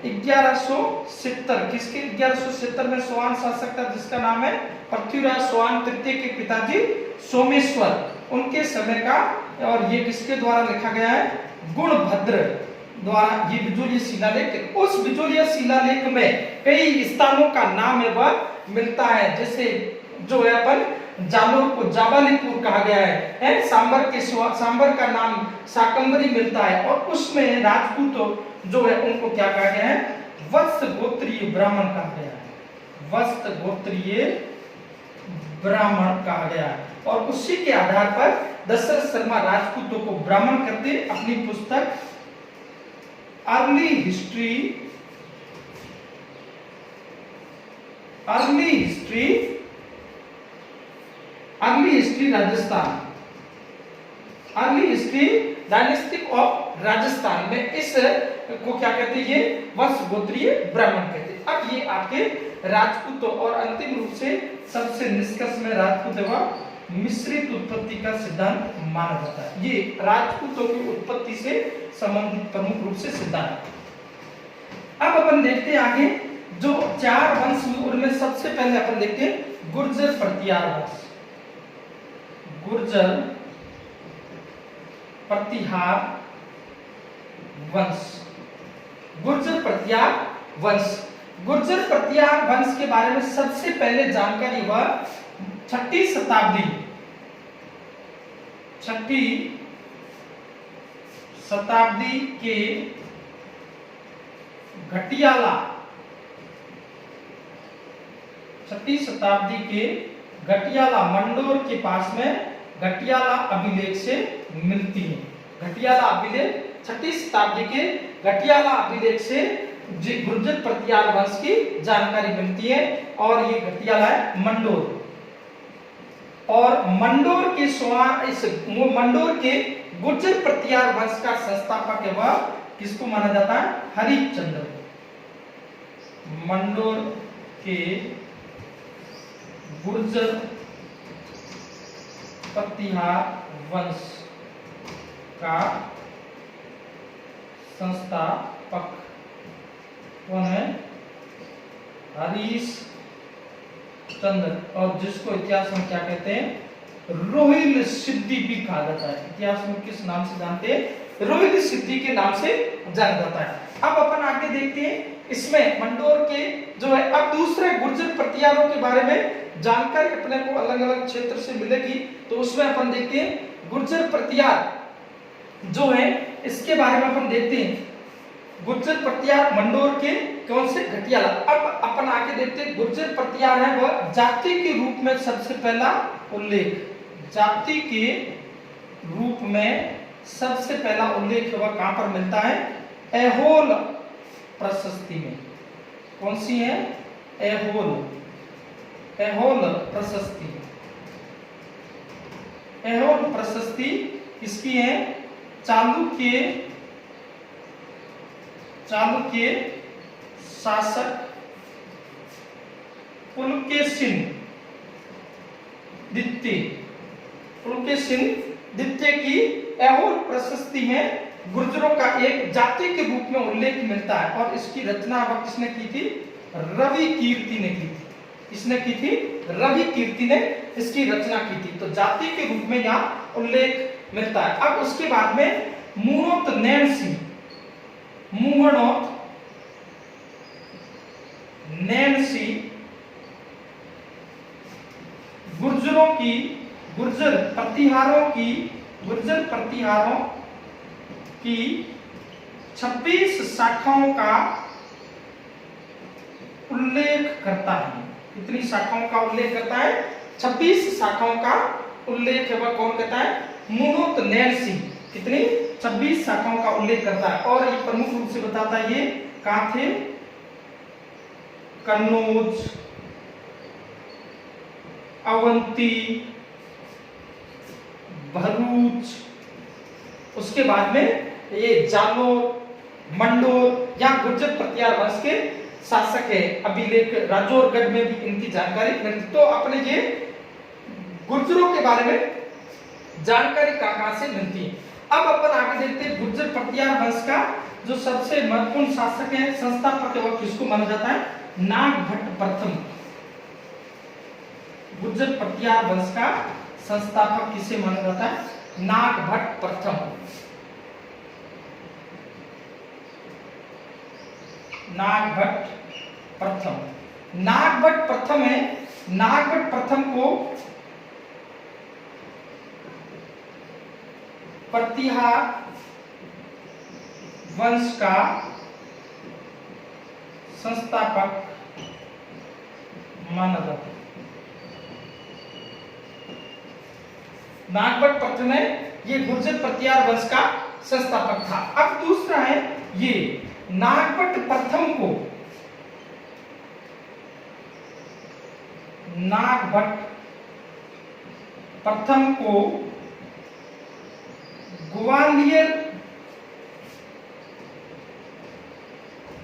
1170 किसके 1170 में सोआन शासक था जिसका नाम है पृथ्वीराज चौहान तृतीय के पिताजी सोमेश्वर उनके समय का। और ये किसके द्वारा लिखा गया है गुणभद्र द्वारा ये बिजोलिया शिलालेख। उस बिजोलिया शिलालेख में कई स्थानों का नाम है वह मिलता है, जैसे जो है अपन जालोर को जाबालीपुर कहा गया है, सांबर का नाम शाकंभरी मिलता है और उसमें राजपूत जो है उनको क्या कहा गया है वत्स गोत्रीय ब्राह्मण कहा गया है, वत्स गोत्रीय ब्राह्मण कहा गया है। और उसी के आधार पर दशरथ शर्मा राजपूतों को ब्राह्मण करते अपनी पुस्तक early history Rajasthan, early history dynastic of Rajasthan में इस को क्या कहते हैं ये वत्स गोत्रीय ब्राह्मण कहते हैं। अब ये आपके राजपूतों और अंतिम रूप से सबसे निष्कर्ष में राजपूत एवं मिश्रित उत्पत्ति का सिद्धांत माना जाता है। ये राजपूतों की उत्पत्ति से संबंधित प्रमुख रूप से सिद्धांत। अब अपन देखते हैं आगे जो चार वंश उनमें सबसे पहले अपन देखते हैं गुर्जर प्रतिहार वंश, गुर्जर प्रतिहार वंश, गुर्जर प्रतिहार वंश। गुर्जर प्रतिहार वंश के बारे में सबसे पहले जानकारी वह छठी शताब्दी के घटियाला, छठी शताब्दी के घटियाला मंडोर के पास में घटियाला अभिलेख से मिलती है। घटियाला अभिलेख छठी शताब्दी के घटियाला अभिलेख से गुर्जर प्रतिहार वंश की जानकारी मिलती है और ये घटियाला है मंडोर। और मंडोर के गुर्जर प्रतिहार वंश का संस्थापक है वह किसको माना जाता है हरिश्चंद्र। मंडोर के गुर्जर प्रतिहार वंश का संस्थापक कौन है हरिश्चंद्र, और जिसको इतिहास में क्या कहते हैं रोहिल सिद्धि भी कहा जाता है। इतिहास में किस नाम से जानते हैं रोहिल सिद्धि के नाम से जाना जाता है। अब अपन आगे देखते हैं इसमें मंडोर के जो है अब दूसरे गुर्जर प्रतिहारों के बारे में जानकारी अपने को अलग अलग क्षेत्र से मिलेगी। तो उसमें अपन देखते हैं गुर्जर प्रतिहार जो है इसके बारे में अपन देखते हैं गुर्जर प्रतिहार मंडोर के कौन से घटियाला। अब अपन आगे देखते हैं गुर्जर प्रतिहार है वह जाति के रूप में सबसे पहला उल्लेख, जाति के रूप में सबसे पहला उल्लेख वह कहां पर मिलता है ऐहोल प्रशस्ति में। कौन सी है ऐहोल प्रशस्ति। ऐहोल प्रशस्ति किसकी है चालुक्य शासक पुलकेशिन द्वितीय की ऐहोल प्रशस्ति में गुर्जरों का एक जाति के रूप में उल्लेख मिलता है और इसकी रचना वह किसने की थी रवि कीर्ति ने की थी। किसने की थी रवि कीर्ति ने इसकी रचना की थी। तो जाति के रूप में यहाँ उल्लेख मिलता है। अब उसके बाद में मुहणोत नैनसी गुर्जर प्रतिहारों की 26 शाखाओं का उल्लेख करता है। कितनी शाखाओं का उल्लेख करता है 26 शाखाओं का उल्लेख है वह कौन कहता है मुहणोत नैनसी। कितनी 26 शाखाओं का उल्लेख करता है और ये प्रमुख रूप से बताता है ये कहां थे कन्नौज, अवंती, भरूच, उसके बाद में ये जालोर, मंडोर या गुर्जर प्रतिहार वंश के शासक है। अभिलेख राजौरगढ़ में भी इनकी जानकारी मिलती। तो अपने ये गुर्जरों के बारे में जानकारी कहां से मिलती है। अब अपन आगे देखते हैं गुर्जर प्रतिहार वंश का जो सबसे महत्वपूर्ण शासक है, संस्थापक है, वो किसको माना जाता है? नागभट्ट प्रथम। गुर्जर पटियार वंश का संस्थापक किसे माना जाता है? नागभट्ट प्रथम। नागभट्ट प्रथम। नागभट्ट प्रथम है। नागभट्ट प्रथम को प्रतिहार वंश का संस्थापक माना जाता है। नागभट्ट प्रथम है, ये गुर्जर प्रतिहार वंश का संस्थापक था। अब दूसरा है ये नागभट्ट प्रथम को, नागभट्ट प्रथम को ग्वालियर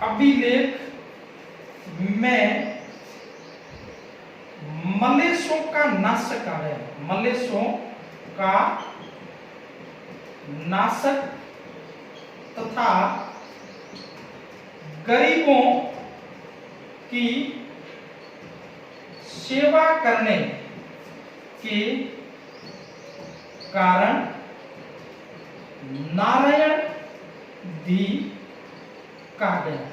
अभिलेख में मलेशों का नाशक कहा गया। मलेशों का नाशक तथा गरीबों की सेवा करने के कारण नारायण दी कहा गया।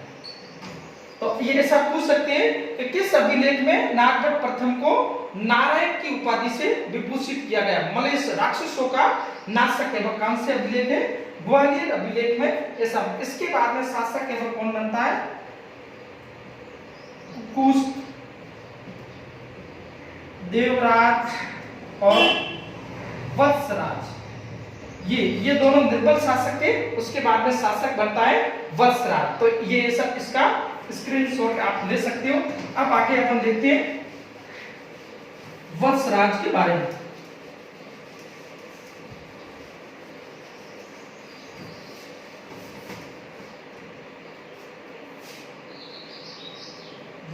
तो ये ऐसा पूछ सकते हैं कि किस अभिलेख में नागभट्ट प्रथम को नारायण की उपाधि से विभूषित किया गया? मलेश राक्षसों का नाशक है, वह कौन से अभिलेख है? ग्वालियर अभिलेख में ऐसा। इसके बाद में शासक है, वह कौन बनता है? कुश देवराज और वत्सराज। ये दोनों निर्बल शासक थे। उसके बाद में शासक बनता है वत्सराज। तो ये सब इसका स्क्रीनशॉट आप ले सकते हो। अब आगे अपन देखते हैं वत्सराज के बारे में।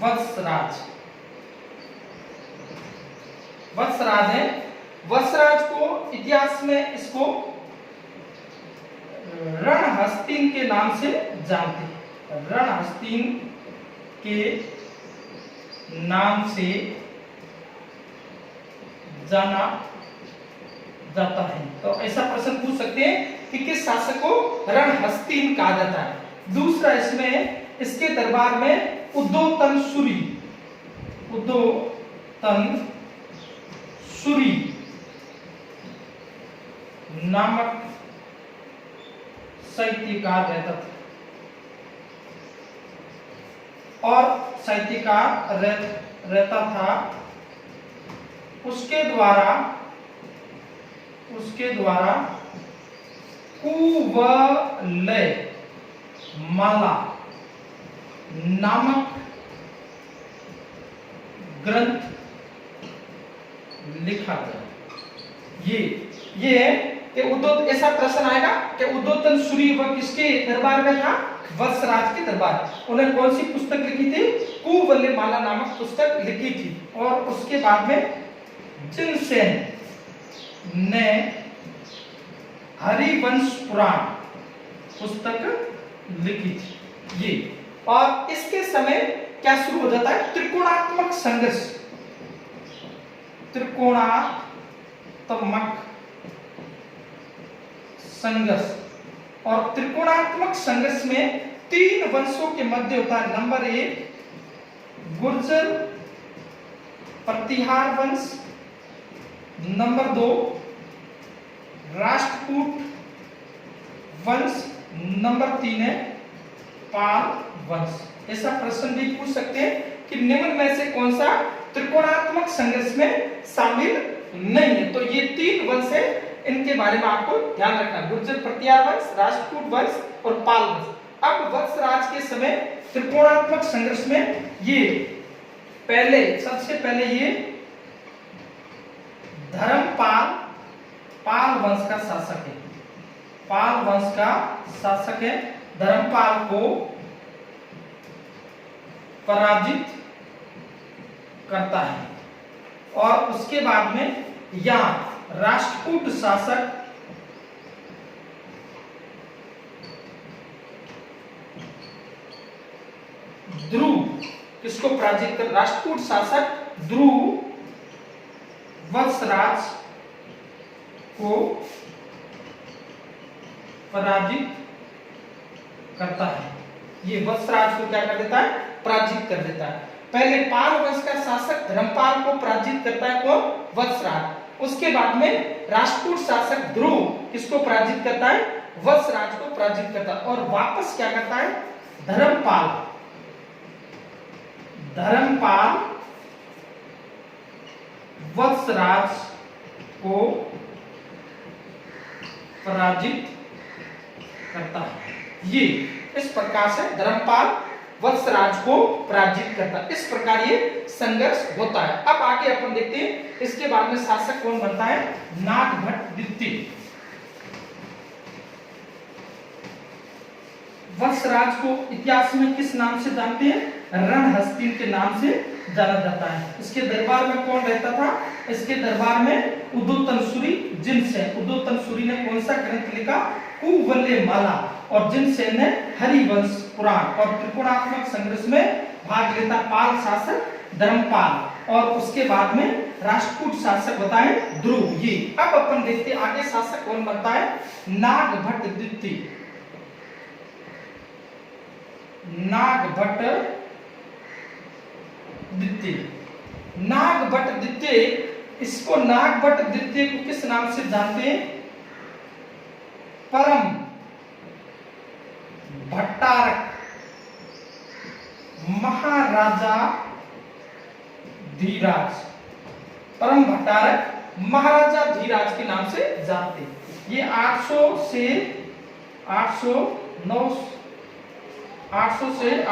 वत्सराज, वत्सराज है। वत्सराज को इतिहास में इसको रणहस्तिन के नाम से जानते हैं। रणहस्तिन के नाम से जाना जाता है। तो ऐसा प्रश्न पूछ सकते हैं कि किस शासक को रणहस्तिन कहा जाता है? दूसरा इसमें इसके दरबार में उद्योतन सूरी, उद्योतन सूरी नामक साहित्यकार रहता था। और साहित्यकार रहता था, उसके द्वारा कुवलय माला नामक ग्रंथ लिखा गया। ये है कि उद्योत, ऐसा प्रश्न आएगा कि उद्योतन सूरी वह किसके दरबार में था? वत्सराज के दरबार। उन्हें कौन सी पुस्तक लिखी थी? कुवलय माला नामक पुस्तक लिखी थी। और उसके बाद में जिनसेन ने हरिवंश पुराण पुस्तक लिखी थी। ये और इसके समय क्या शुरू हो जाता है? त्रिकोणात्मक संघर्ष। त्रिकोणात्मक संघर्ष। और त्रिकोणात्मक संघर्ष में तीन वंशों के मध्य होता है। नंबर 1 गुर्जर प्रतिहार वंश, नंबर 2 राष्ट्रकूट वंश, नंबर 3 है पाल वंश। ऐसा प्रश्न भी पूछ सकते हैं कि निम्न में से कौन सा त्रिकोणात्मक संघर्ष में शामिल नहीं है? तो ये तीन वंश है, इनके बारे में आपको ध्यान रखना। गुर्जर प्रतिहार वंश, राष्ट्रकूट वंश और पाल वंश। अब वत्सराज के समय त्रिकोणात्मक संघर्ष में ये सबसे पहले ये धर्मपाल पाल वंश का शासक है। पाल वंश का शासक है। धर्मपाल को पराजित करता है। और उसके बाद में यहाँ राष्ट्रकूट शासक ध्रुव किसको पराजित कर, राष्ट्रकूट शासक ध्रुव वत्सराज को पराजित करता है। ये वत्सराज को क्या कर देता है, पराजित कर देता है। पहले पाल वंश का शासक धर्मपाल को पराजित करता है कौन, वत्सराज। उसके बाद में राष्ट्रकूट शासक ध्रुव किसको पराजित करता है, वत्सराज को पराजित करता है। और वापस क्या करता है, धर्मपाल वत्सराज को पराजित करता है। ये इस प्रकार से धर्मपाल वत्सराज को पराजित करता है। इस प्रकार ये संघर्ष होता है। अब आगे अपन देखते हैं इसके बाद में शासक कौन बनता है, नागभट्ट द्वितीय। वत्सराज को इतिहास में किस नाम से जानते हैं, रणहस्ती के नाम से जाना जाता है। इसके दरबार में कौन रहता था, इसके दरबार में उदोतनसूरी जिनसेन। उदोतनसूरी ने कौन सा ग्रंथ लिखा, कुवलयमाला, और जिनसेन ने हरिवंश पुराण। और त्रिकोणात्मक संघर्ष में भाग लेता पाल शासक धर्मपाल, और उसके बाद में राष्ट्रकूट शासक बताए ध्रुव। ये अब अपन देखते हैं आगे शासक कौन बनता है, नागभट्ट द्वितीय। नागभट्ट द्वितीय, नागभट्ट द्वितीय, इसको नागभट्ट द्वितीय को किस नाम से जानते हैं, परम भट्टारक महाराजा धीराज। परम भट्टारक महाराजा धीराज के नाम से जानते हैं। ये 800 से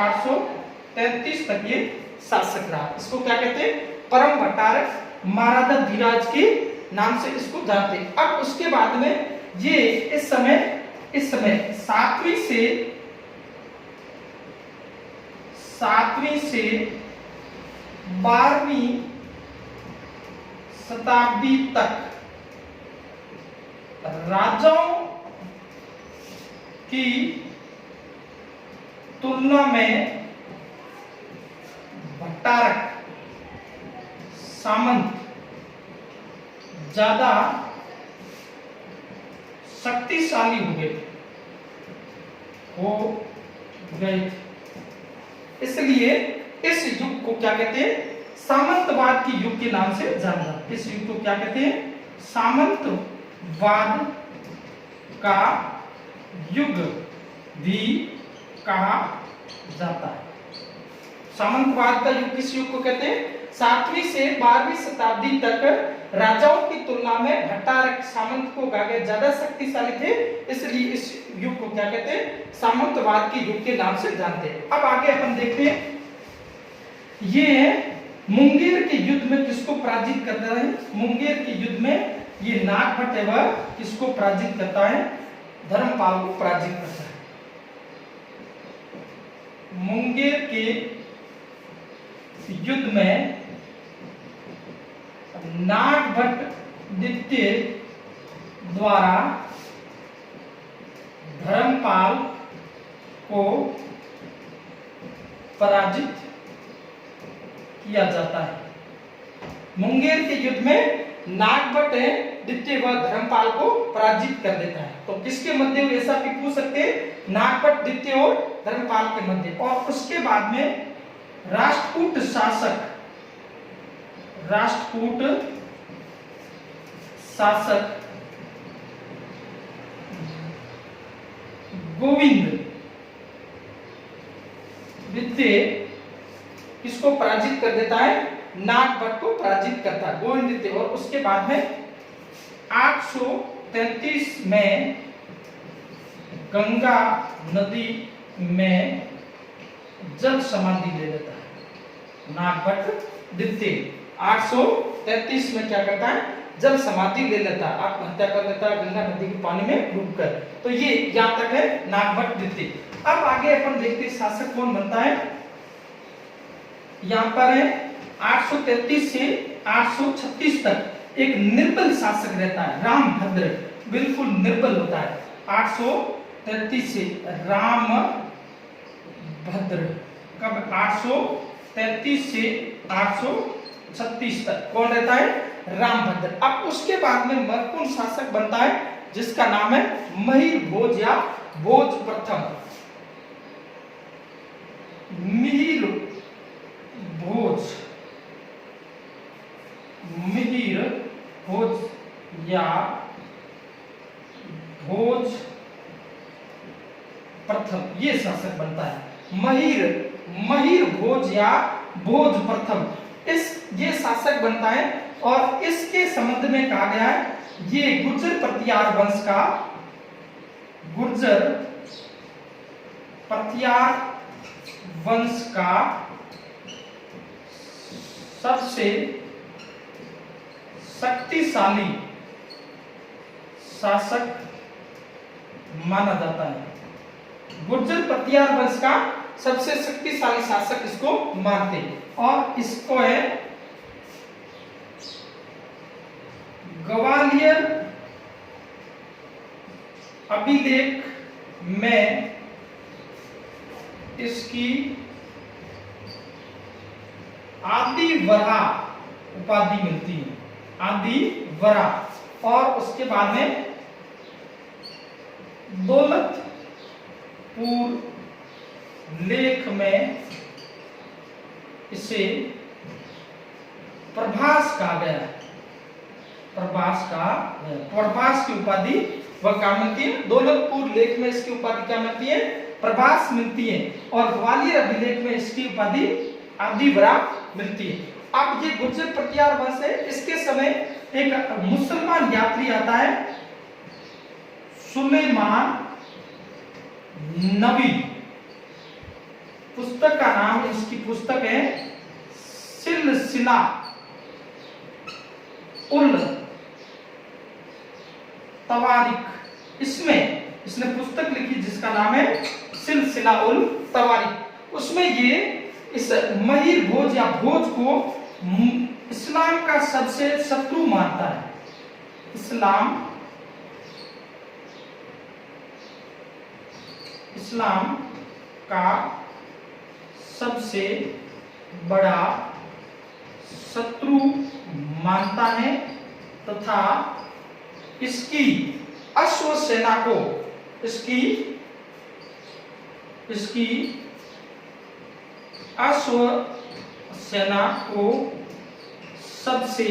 833 तक ये शासक रहा। इसको क्या कहते हैं, परम भट्टारक महाराजा धीराज के नाम से इसको जानते हैं। अब उसके बाद में ये इस समय 7वीं से 12वीं शताब्दी तक राजाओं की तुलना में भट्टारक सामंत ज्यादा शक्तिशाली हो गए। इसलिए इस युग को क्या कहते हैं, सामंतवाद की युग के नाम से जाना जाता है। इस युग को क्या कहते हैं, सामंतवाद का युग भी कहा जाता है। सामंतवाद का युग किस युग को कहते हैं, 7वीं से 12वीं शताब्दी तक राजाओं की तुलना में भट्टारक सामंत को ज्यादा शक्तिशाली थे, इसलिए इस युग को क्या कहते हैं, सामंतवाद के युग के नाम से जानते हैं। अब आगे अपन देखते हैं ये मुंगेर के युद्ध में किसको पराजित करता है। मुंगेर के युद्ध में ये नागभट्ट है वह किसको पराजित करता है, धर्मपाल को पराजित करता है। मुंगेर के युद्ध में नागभट्ट द्वितीय द्वारा धर्मपाल को पराजित किया जाता है। मुंगेर के युद्ध में नागभट्ट द्वितीय व धर्मपाल को पराजित कर देता है। तो किसके मध्य ऐसा भी पूछ सकते हैं, नागभट्ट द्वितीय और धर्मपाल के मध्य। और उसके बाद में राष्ट्रकूट शासक गोविंद द्वितीय किसको पराजित कर देता है, नागभट्ट को पराजित करता है गोविंद द्वितीय। और उसके बाद में 833 में गंगा नदी में जल समाधि ले लेता है नागभट्ट द्वितीय। 833 में क्या करता है, जल समाधि ले लेता है, आत्महत्या कर लेता है गंगा नदी के पानी में डूबकर। तो ये यहां तक है नागभट्ट द्वितीय। अब आगे अपन देखते हैं शासक कौन बनता है। यहां पर है 833 से 836 तक एक निर्बल शासक रहता है, रामभद्र, बिल्कुल निर्बल होता है। 833 से रामभद्र कब 833 से 836 तक कौन रहता है? रामभद्र। अब उसके बाद में कौन शासक बनता है जिसका नाम है महिर भोज या भोज प्रथम। मिहिर भोज, मिहिर भोज या भोज प्रथम ये शासक बनता है। महिर भोज या भोज प्रथम ये शासक बनता है और इसके संबंध में कहा गया है ये गुर्जर प्रतिहार वंश का सबसे शक्तिशाली शासक माना जाता है। गुर्जर प्रतिहार वंश का सबसे शक्तिशाली शासक इसको मानते हैं और इसको है ग्वालियर अभिलेख में इसकी आदिवरा उपाधि मिलती है, आदिवरा। और उसके बाद में दौलतपुर लेख में इसे प्रभास कहा गया है, प्रभास की उपाधि वह क्या मिलती है? दौलतपुर लेख में इसकी उपाधि क्या मिलती है? प्रभास मिलती है। और ग्वालियर अभिलेख में इसकी उपाधि आदिवरा मिलती है। अब ये गुर्जर प्रतिहार वंश है। इसके समय एक मुसलमान यात्री आता है सुलेमान नबी, पुस्तक का नाम, इसकी पुस्तक है सिलसिला उल तवारिक। इसमें इसने पुस्तक लिखी जिसका नाम है सिलसिला उल तवारिक। उसमें ये इस महिर भोज या भोज को इस्लाम का सबसे शत्रु मानता है। इस्लाम का सबसे बड़ा शत्रु मानता है तथा इसकी अश्व सेना को सबसे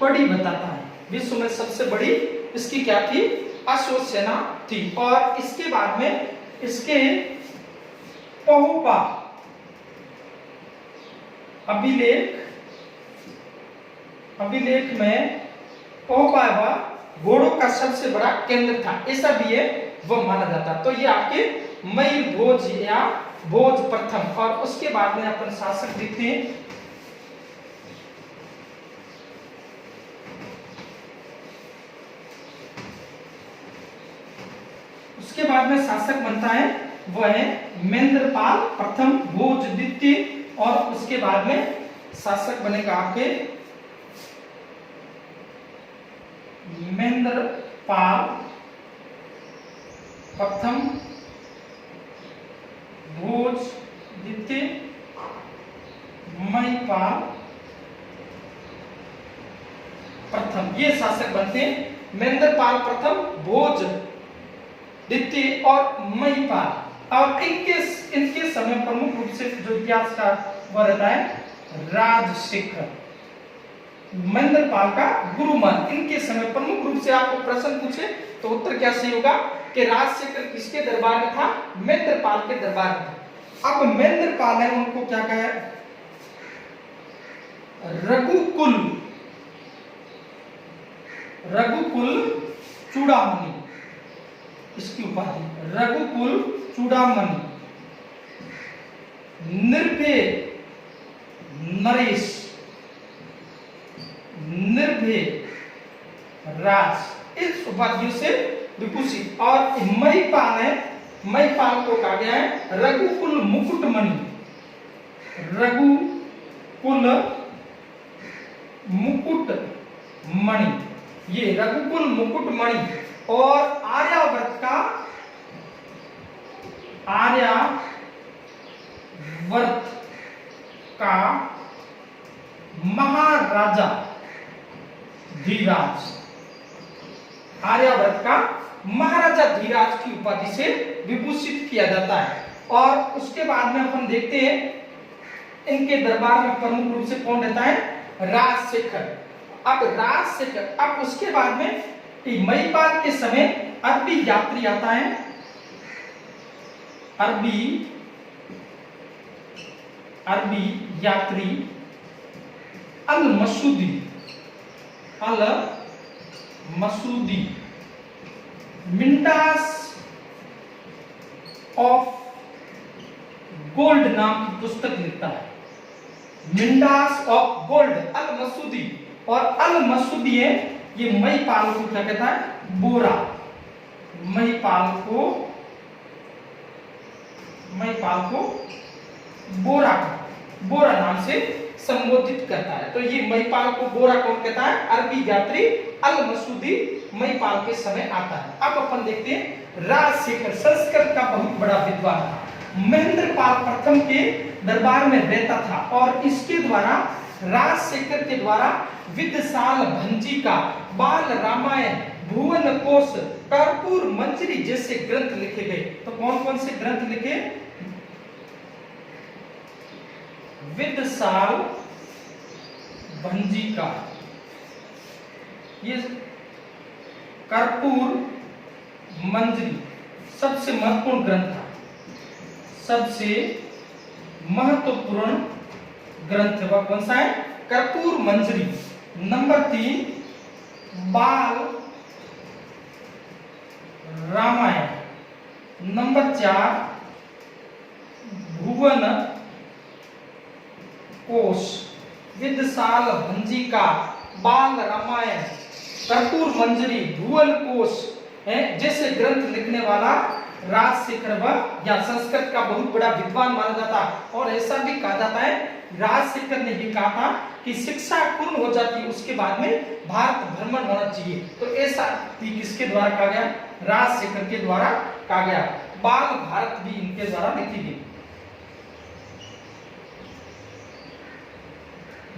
बड़ी बताता है। विश्व में सबसे बड़ी इसकी क्या थी? अश्व सेना थी। और इसके बाद में इसके पहुपा अभिलेख में पहुपा घोड़ों का सबसे बड़ा केंद्र था, ऐसा भी है वह माना जाता। तो ये आपके महिर भोज या भोज प्रथम। और उसके बाद में अपन शासक देखते हैं। उसके बाद में शासक बनता है वह है महेंद्रपाल प्रथम भोज द्वितीय। और उसके बाद में शासक बनेगा आपके महेंद्रपाल प्रथम भोज द्वितीय, महिपाल प्रथम ये शासक बनते हैं। महेंद्रपाल प्रथम, भोज द्वितीय और महिपाल। और इनके समय प्रमुख रूप से जो इतिहासकार वह रहता है राजशेखर, महेंद्रपाल का गुरुमान। इनके समय प्रमुख रूप से आपको प्रश्न पूछे तो उत्तर क्या सही होगा कि राजशेखर किसके दरबार में था? महेंद्रपाल के दरबार में था। अब महेंद्रपाल है उनको क्या कहा है? रघुकुल चूड़ामणि इसकी उपाधि, रघुकुल चूड़ामणि, निर्भय नरेश, निर्भय राज, इस उपाधियों से विभूषित। और महिपाल है, महिपाल को कहा गया है रघुकुल मुकुटमणि, रघुकुल मुकुटमणि, ये रघुकुल मुकुटमणि। और आर्यावर्त वर्त का महाराजा धीराज, आर्यावर्त का महाराजा धीराज की उपाधि से विभूषित किया जाता है। और उसके बाद में अपन देखते हैं इनके दरबार में प्रमुख रूप से कौन रहता है, राजशेखर। अब राजशेखर, अब उसके बाद में महिपाल के समय अरबी यात्री आता है, अरबी यात्री अल मसूदी मिंडास ऑफ गोल्ड नाम की पुस्तक लिखता है। मिंडास ऑफ गोल्ड, अल मसूदी, और अल मसूदी है ये महिपाल को क्या कहता है, बोरा, महिपाल को बोरा नाम से संबोधित करता है। तो ये महिपाल को बोरा कौन कहता है, अरबी यात्री अल मसूदी महिपाल के समय आता है। अब अपन देखते हैं राजशेखर संस्कृत का बहुत बड़ा विद्वान था, महेंद्रपाल प्रथम के दरबार में रहता था और इसके द्वारा, राजशेखर के द्वारा विदसाल भंजी का, बाल रामायण, भुवन कोश, कर्पूर मंजरी जैसे ग्रंथ लिखे गए। तो कौन कौन से ग्रंथ लिखे, विदसाल भंजी का, ये कर्पूर मंजरी सबसे महत्वपूर्ण ग्रंथ था, सबसे महत्वपूर्ण ग्रंथ वह कौन सा है, कर्पूर मंजरी। नंबर 3 बाल रामायण। नंबर 4 भुवन कोश, विदसाल भंजी का, बाल रामायण, कर्पूर मंजरी, भुवन कोश जैसे ग्रंथ लिखने वाला राजशेखर वह या संस्कृत का बहुत बड़ा विद्वान माना जाता। और ऐसा भी कहा जाता है, राजशेखर ने ये कहा था कि शिक्षा पूर्ण हो जाती उसके बाद में भारत भ्रमण होना चाहिए। तो ऐसा किसके द्वारा कहा गया, राजशेखर के द्वारा कहा गया। बाल भारत भी इनके द्वारा लिखी गई।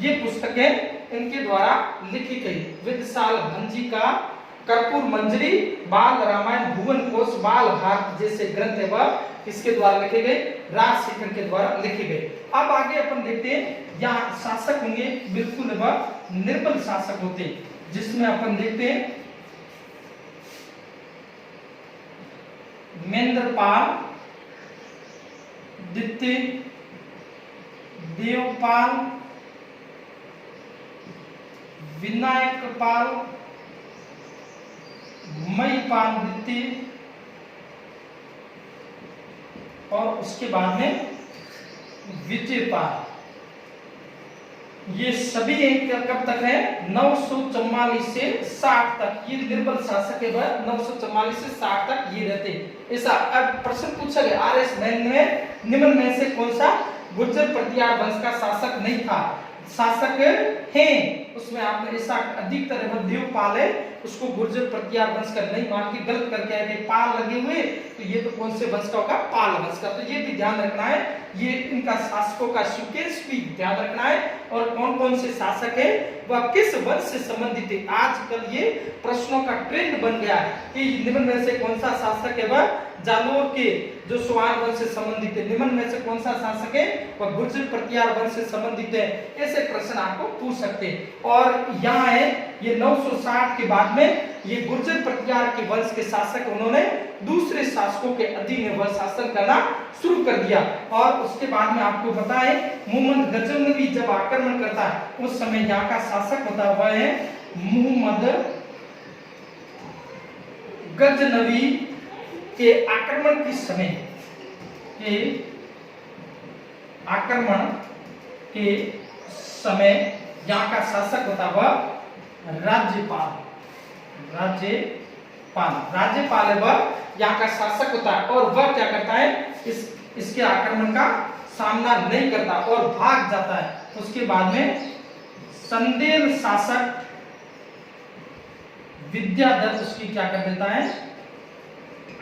ये पुस्तकें इनके द्वारा लिखी गई, विदसाल भंजी का, कर्पूर मंजरी, बाल रामायण, भुवन कोश, बाल भारत जैसे ग्रंथ है वह किसके द्वारा लिखे गए, राजशेखर के द्वारा लिखे गए। अब आगे अपन देखते हैं यहाँ शासक होंगे, बिल्कुल वह निर्बल शासक होते, जिसमें अपन देखते हैं महेंद्रपाल, द्वितीय, देवपाल, विनायकपाल, महिपाल द्वितीय, और उसके बाद में विजयपाल। ये सभी कब तक है, 944 से 60 तक। ये निर्बल शासक है वह 944 से 60 तक ये रहते। ऐसा अब प्रश्न पूछा गया RS में निम्न में से कौन सा गुर्जर प्रतिहार वंश का शासक नहीं था, शासक हैं उसमें आपने ऐसा अधिकतर देवपाल है उसको गुर्जर प्रतिहार वंश का नहीं मान के गलत करके आए पाल लगे हुए, तो ये तो कौन से वंश का होगा, पाल वंश का। तो ये भी ध्यान रखना है, ये इनका शासकों का सुकेश भी ध्यान रखना है, और कौन कौन से शासक है वह किस वंश से संबंधित है। आजकल ये प्रश्नों का ट्रेंड बन गया है कि निम्न में से कौन सा शासक है वह जालोर के जो सोआन वंश से संबंधित है, निम्न में से कौन सा शासक है वह गुर्जर प्रतिहार वंश से संबंधित है। ऐसे प्रश्न आपको पूछ सकते हैं। और यहाँ है ये 960 के बाद में ये गुर्जर प्रतिहार के वंश के शासक उन्होंने दूसरे शासकों के अधीन में वह शासन करना शुरू कर दिया। और उसके बाद में आपको पता है मोहम्मद गजनवी जब आक्रमण करता है उस समय यहाँ का शासक होता हुआ है मोहम्मद गजनवी के आक्रमण के समय यहाँ का शासक होता हुआ राज्यपाल है वह यहाँ का शासक होता है। और वह क्या करता है, इसके आक्रमण का सामना नहीं करता और भाग जाता है। उसके बाद में संदेल शासक विद्याधर उसकी क्या कर देता है,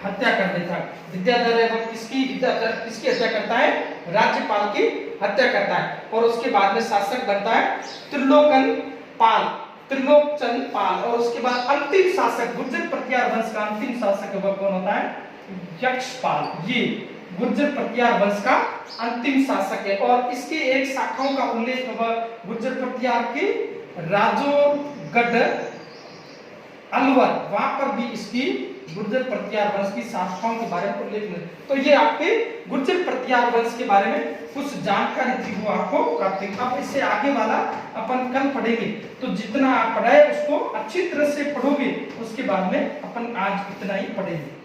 हत्या कर देता है। विद्याधर एवं किसकी हत्या करता है? राज्यपाल की हत्या करता है। और उसके बाद में शासक बनता है त्रिलोकचंद पाल। और उसके बाद अंतिम शासक गुर्जर प्रतिहार वंश का अंतिम शासक वह कौन होता है? यक्षपाल। ये गुर्जर प्रतिहार वंश का अंतिम शासक है। और इसकी एक शाखाओं का उल्लेख गुर्जर प्रतिहार के राजोगढ़ अलवर, वहां पर भी इसकी गुर्जर प्रतिहार वंश की शाखाओं के बारे में उल्लेख मिले। तो ये आपके गुर्जर प्रतिहार वंश के बारे में कुछ जानकारी थी, वो आपको प्राप्त हुई। अब इससे आगे वाला अपन कल पढ़ेंगे, तो जितना आप पढ़ाए उसको अच्छी तरह से पढ़ोगे, उसके बाद में अपन आज इतना ही पढ़ेंगे।